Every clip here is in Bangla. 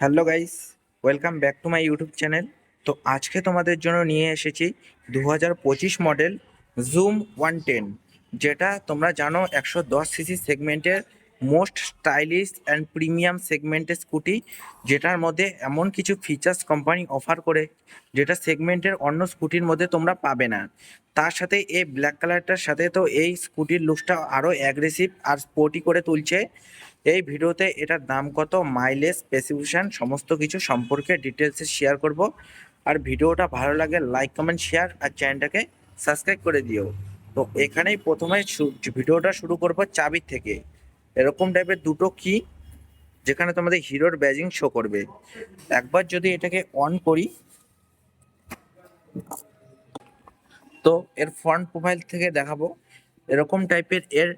Hello guys, welcome back to my YouTube channel. তো আজকে তোমাদের জন্য নিয়ে এসেছি 2025 মডেল জুম 110, যেটা তোমরা জানো 110 সিসি সেগমেন্টের মোস্ট স্টাইলিশ অ্যান্ড প্রিমিয়াম সেগমেন্টের স্কুটি, যেটার মধ্যে এমন কিছু ফিচার্স কোম্পানি অফার করে যেটা সেগমেন্টের অন্য স্কুটির মধ্যে তোমরা পাবে না। তার সাথে এই ব্ল্যাক কালারটার সাথে তো এই স্কুটির লুকসটা আরও অ্যাগ্রেসিভ আর স্পোর্টি করে তুলছে। এই ভিডিওতে এটার দাম কত, মাইলেজ, স্পেসিফিকেশন সমস্ত কিছু সম্পর্কে ডিটেলসে শেয়ার করব। আর ভিডিওটা ভালো লাগে লাইক, কমেন্ট, শেয়ার আর চ্যানেলটাকে সাবস্ক্রাইব করে দিও। তো এখানেই প্রথমে ভিডিওটা শুরু করব চাবির থেকে। এরকম টাইপের দুটো কি, যেখানে তোমাদের হিরোর ব্যাজিং শো করবে। একবার যদি এটাকে অন করি, তো এর ফ্রন্ট প্রোফাইল থেকে দেখাবো এরকম টাইপের এর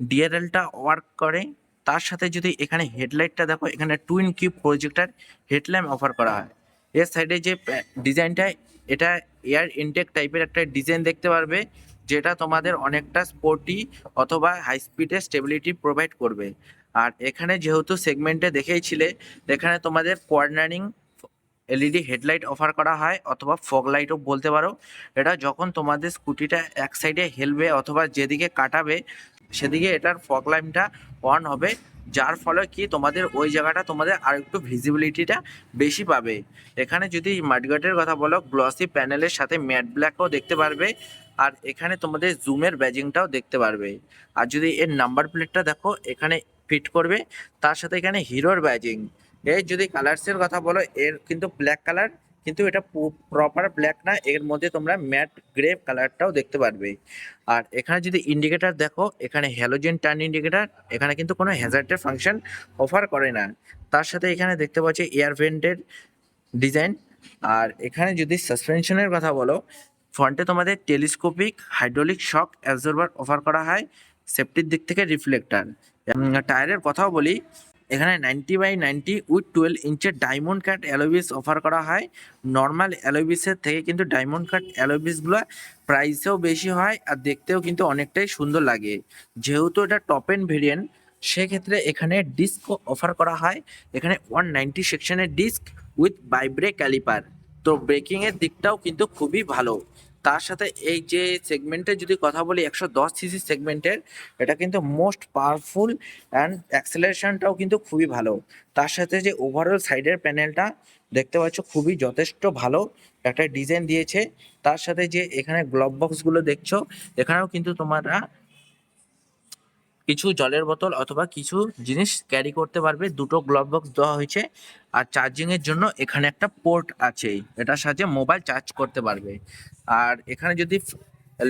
ডিআরএলটা ওয়ার্ক করে। তার সাথে যদি এখানে হেডলাইটটা দেখো, এখানে twin cube projector headlamp offer করা হয়। এর সাইডে যে ডিজাইনটা, এটা এয়ার ইনটেক টাইপের একটা ডিজাইন দেখতে পারবে, যেটা তোমাদের অনেকটা স্পোর্টি অথবা হাই স্পিডের স্টেবিলিটি প্রোভাইড করবে। আর এখানে যেহেতু সেগমেন্টে দেখেইছিলে, এখানে তোমাদের কর্নারিং এলইডি হেডলাইট অফার করা হয়, অথবা ফগ লাইটও বলতে পারো। এটা যখন তোমাদের স্কুটিটা এক সাইডে হেলবে অথবা যেদিকে কাটাবে, সেদিকে এটার ফগ লাইটটা অন হবে, যার ফলে কি তোমাদের ওই জায়গাটা তোমাদের আর একটু ভিজিবিলিটিটা বেশি পাবে। এখানে যদি মাডগার্ডের কথা বলো, গ্লসি প্যানেলের সাথে ম্যাট ব্ল্যাকও দেখতে পারবে। আর এখানে তোমাদের জুমের ব্যাজিংটাও দেখতে পারবে। আর যদি এর নাম্বার প্লেটটা দেখো, এখানে ফিট করবে। তার সাথে এখানে হিরোর ব্যাজিং। এর যদি কালার্সের কথা বলো, এর কিন্তু ব্ল্যাক কালার, কিন্তু এটা প্রপার ব্ল্যাক না, এর মধ্যে তোমরা ম্যাট গ্রে কালারটাও দেখতে পারবে। আর এখানে যদি ইন্ডিকেটার দেখো, এখানে হ্যালোজেন টার্ন ইন্ডিকেটার, এখানে কিন্তু কোনো হ্যাজার্ডের ফাংশন অফার করে না। তার সাথে এখানে দেখতে পাচ্ছি এয়ার ভেন্টের ডিজাইন। আর এখানে যদি সাসপেনশনের কথা বলো, ফ্রন্টে তোমাদের telescopic hydraulic shock absorber offer করা হয়। সেফটির দিক থেকে রিফ্লেক্টার। টায়ারের কথাও বলি, এখানে 90/90 উইথ 12 ইঞ্চের ডায়মন্ড কাট অ্যালোবিস অফার করা হয়। নর্মাল অ্যালোবিসের থেকে কিন্তু ডায়মন্ড কাট অ্যালোবিসগুলো প্রাইসেও বেশি হয় আর দেখতেও কিন্তু অনেকটাই সুন্দর লাগে। যেহেতু এটা টপ এন্ড ভেরিয়েন্ট, সেক্ষেত্রে এখানে ডিস্ক অফার করা হয়। এখানে 190 সেকশনের ডিস্ক উইথ বাইব্রেক ক্যালিপার। তো ব্রেকিংয়ের দিকটাও কিন্তু খুবই ভালো। তার সাথে এই যে সেগমেন্টের যদি কথা বলি, 110 সিসি সেগমেন্টের, এটা কিন্তু মোস্ট পাওয়ারফুল অ্যান্ড অ্যাক্সেলারেশনটাও কিন্তু খুবই ভালো। তার সাথে যে ওভারঅল সাইডের প্যানেলটা দেখতে পাচ্ছ, খুবই যথেষ্ট ভালো একটা ডিজাইন দিয়েছে। তার সাথে যে এখানে গ্লোভ বক্সগুলো দেখছো, এখানেও কিন্তু তোমরা কিছু জলের বোতল অথবা কিছু জিনিস ক্যারি করতে পারবে। দুটো গ্লোভ বক্স দেওয়া হয়েছে। আর চার্জিং এর জন্য এখানে একটা পোর্ট আছে, এটার সাহায্যে মোবাইল চার্জ করতে পারবে। আর এখানে যদি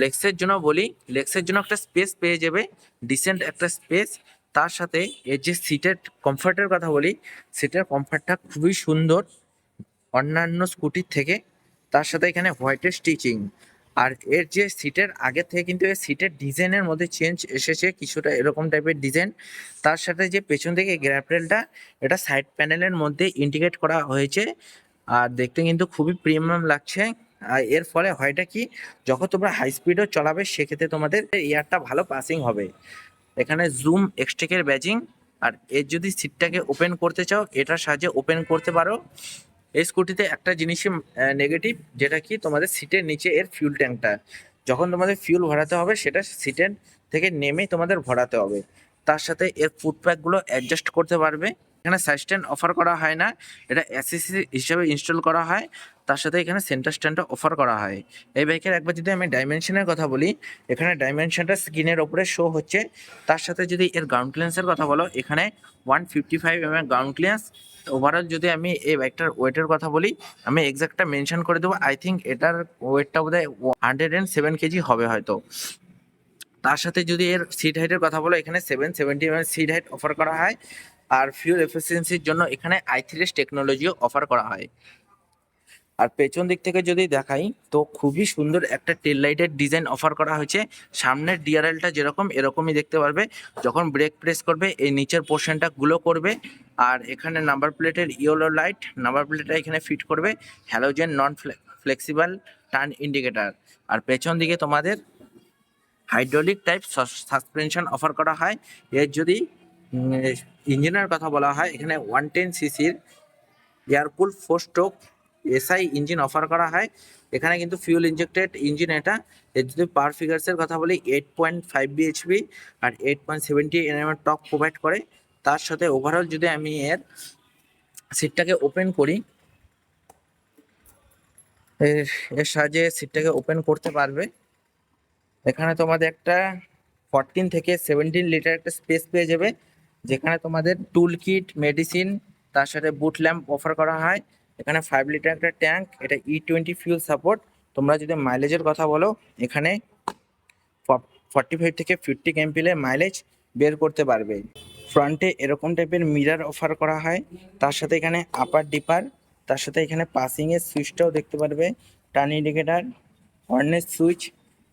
লেক্সের জন্য বলি, লেক্সের জন্য একটা স্পেস পেয়ে যাবে, ডিসেন্ট একটা স্পেস। তার সাথে এর যে সিটের কমফর্টের কথা বলি, সিটের কমফর্টটা খুবই সুন্দর অন্যান্য স্কুটির থেকে। তার সাথে এখানে হোয়াইটের স্টিচিং। আর এর যে সিটের আগে থেকে কিন্তু এর সিটের ডিজাইনের মধ্যে চেঞ্জ এসেছে, কিছুটা এরকম টাইপের ডিজাইন। তার সাথে যে পেছন থেকে গ্র্যাপরেলটা, এটা সাইড প্যানেলের মধ্যে ইন্টিগ্রেট করা হয়েছে। আর দেখতে কিন্তু খুবই প্রিমিয়াম লাগছে। আর এর ফলে হয়টা কি, যখন তোমরা হাই স্পিডও চালাবে, সেক্ষেত্রে তোমাদের এয়ারটা ভালো পাসিং হবে। এখানে জুম এক্সটেকের ব্যাজিং। আর এর যদি সিটটাকে ওপেন করতে চাও, এটার সাহায্যে ওপেন করতে পারো। এই স্কুটিতে একটা জিনিসই নেগেটিভ, যেটা কি তোমাদের সিটের নিচে এর ফিউল ট্যাঙ্কটা, যখন তোমাদের ফিউল ভরাতে হবে, সেটা সিটের থেকে নেমে তোমাদের ভরাতে হবে। তার সাথে এর ফুটপ্যাকগুলো অ্যাডজাস্ট করতে পারবে। এখানে সাইড স্ট্যান্ড অফার করা হয় না, এটা অ্যাসেসরি হিসেবে ইনস্টল করা হয়। তার সাথে এখানে সেন্টার স্ট্যান্ডটা অফার করা হয়। এই বাইকের একবার যদি আমি ডাইমেনশনের কথা বলি, এখানে ডাইমেনশনটা স্ক্রিনের ওপরে শো হচ্ছে। তার সাথে যদি এর গ্রাউন্ড ক্লিয়ারেন্সের কথা বলো, এখানে 155 গ্রাউন্ড ক্লিয়ারেন্স। ওভারঅল যদি আমি এই বাইকটার ওয়েটের কথা বলি, আমি এক্সাক্টটা মেনশন করে দেবো। আই থিঙ্ক এটার ওয়েটটা বোধহয় 107 কেজি হবে হয়তো। তার সাথে যদি এর সিট হাইটের কথা বলো, এখানে 770 সিট হাইট অফার করা হয়। আর ফিউল এফিসিয়েন্সির জন্য এখানে i3s টেকনোলজিও অফার করা হয়। আর পেছন দিক থেকে যদি দেখাই, তো খুবই সুন্দর একটা টেল লাইটের ডিজাইন অফার করা হয়েছে। সামনের ডিআরএলটা যেরকম, এরকমই দেখতে পারবে। যখন ব্রেক প্রেস করবে, এই নিচের পোর্শনটা গ্লো করবে। আর এখানে নাম্বার প্লেটের ইয়েলো লাইট, নাম্বার প্লেটটা এখানে ফিট করবে হ্যালোজেন নন ফ্লেক্সিবল টার্ন ইন্ডিকেটার। আর পেছন দিকে তোমাদের হাইড্রোলিক টাইপ সাসপেনশন অফার করা হয়। এর যদি ইঞ্জিনের কথা বলা হয়, এখানে 110 সিসির air cool 4 stroke SI engine offer করা হয়। এখানে কিন্তু ফিউল ইনজেক্টেড ইঞ্জিন এটা। এর যদি পাওয়ার ফিগার্সের কথা বলি 8.5 বিএইচপি আর 8.70 এনএম এর টর্ক প্রোভাইড করে। তার সাথে ওভারঅল যদি আমি এর সিটটাকে ওপেন করি, এর এর সাহায্যে সিটটাকে ওপেন করতে পারবে। এখানে তোমাদের একটা 14 থেকে 17 লিটার একটা স্পেস পেয়ে যাবে, যেখানে তোমাদের টুল কিট, মেডিসিন, তার সাথে বুট ল্যাম্প অফার করা হয়। এখানে 5 লিটার একটা ট্যাঙ্ক, এটা E20 ফিউল সাপোর্ট। তোমরা যদি মাইলেজের কথা বলো, এখানে 45 থেকে 50 এমপিলে মাইলেজ বের করতে পারবে। ফ্রন্টে এরকম টাইপের মিরার অফার করা হয়, তার সাথে এখানে আপার ডিপার, তার সাথে এখানে পাসিং এর সুইচটাও দেখতে পারবে, টার্ন ইন্ডিকেটার, হর্নের সুইচ,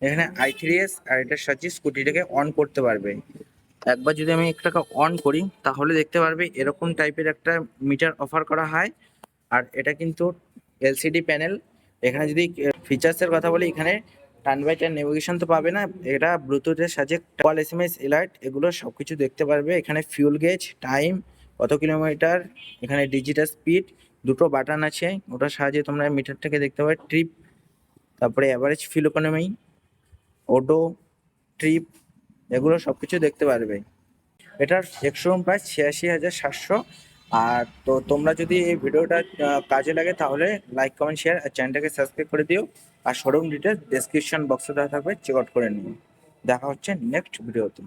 এখানে I3S, আর এটার সাহায্যে স্কুটিটাকে অন করতে পারবে। একবার যদি আমি এটাকে অন করি তাহলে দেখতে পারবে এরকম টাইপের একটা মিটার অফার করা হয়। আর এটা কিন্তু এলসিডি প্যানেল। এখানে যদি ফিচার্সের কথা বলি, এখানে টার্ন বাই টার্ন নেভিগেশন তো পাবে না, এটা ব্লুটুথের সাহায্যে কল, SMS, অ্যালার্ট এগুলো সবকিছু দেখতে পারবে। এখানে ফিউল গেজ, টাইম, কত কিলোমিটার, এখানে ডিজিটাল স্পিড, দুটো বাটন আছে, ওটার সাহায্যে তোমরা মিটারটাকে দেখতে পাবে। ট্রিপ, তারপরে average fuel economy, auto, trip, এগুলো সবকিছু দেখতে পারবে। এটার এক্স-শোরুম প্রাইস 86,700। আর তো তোমরা যদি এই ভিডিওটা কাজে লাগে তাহলে লাইক, কমেন্ট, শেয়ার আর চ্যানেলটাকে সাবস্ক্রাইব করে দিও। আর শোরুম ডিটেলস ডেসক্রিপশন বক্সে দেওয়া থাকবে, চেক আউট করে নিও। দেখা হচ্ছে নেক্সট ভিডিওতে।